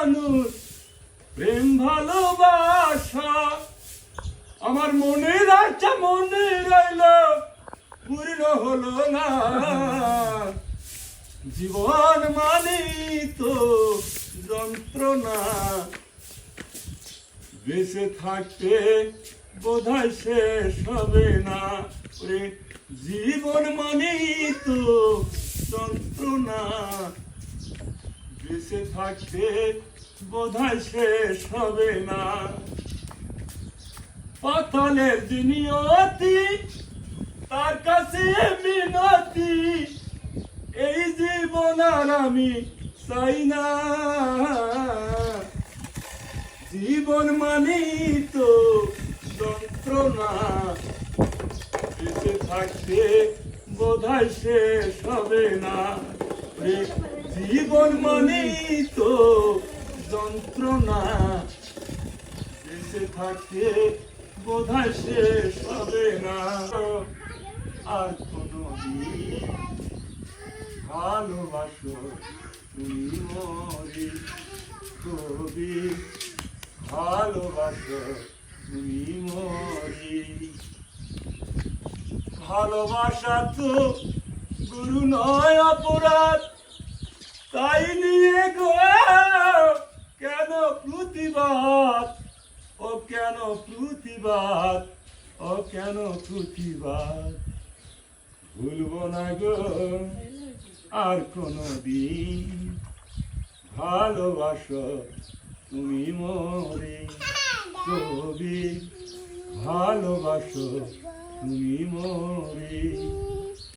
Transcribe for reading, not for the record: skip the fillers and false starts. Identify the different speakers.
Speaker 1: মানুষ প্রেম ভালোবাসা আমার মনে রাখছে মনে রইল পূর্ণ হলো না জীবন মানে তো যন্ত্রণা বেঁচে থাকতে বোধহয় শেষ হবে না ওরে জীবন মানেই তো যন্ত্রণা বেঁচে থাকতে বোধহয় শেষ হবে না পাতালের দুনিয়াতি তার কাছে মিনতি এই জীবন আর আমি চাই না জীবন মানেই তো যন্ত্রণা বেঁচে থাকতে বোধহয় শেষ হবে না জীবন মানেই তো যন্ত্রণা বেঁচে থাকতে বোধহয় শেষ হবে না আর কোনো ভালোবাসো তুমি মরি কবি ভালোবাসো তুমি মরি ভালোবাসা তো গুরু নয় অপরাধ তাই নিয়ে গো কেন প্রতিবাদ ও কেন প্রতিবাদ ও কেন প্রতিবাদ ভুলবো না গো আর কোনো দিন ভালোবাসো তুমি মরে কবি ভালোবাসো তুমি মরে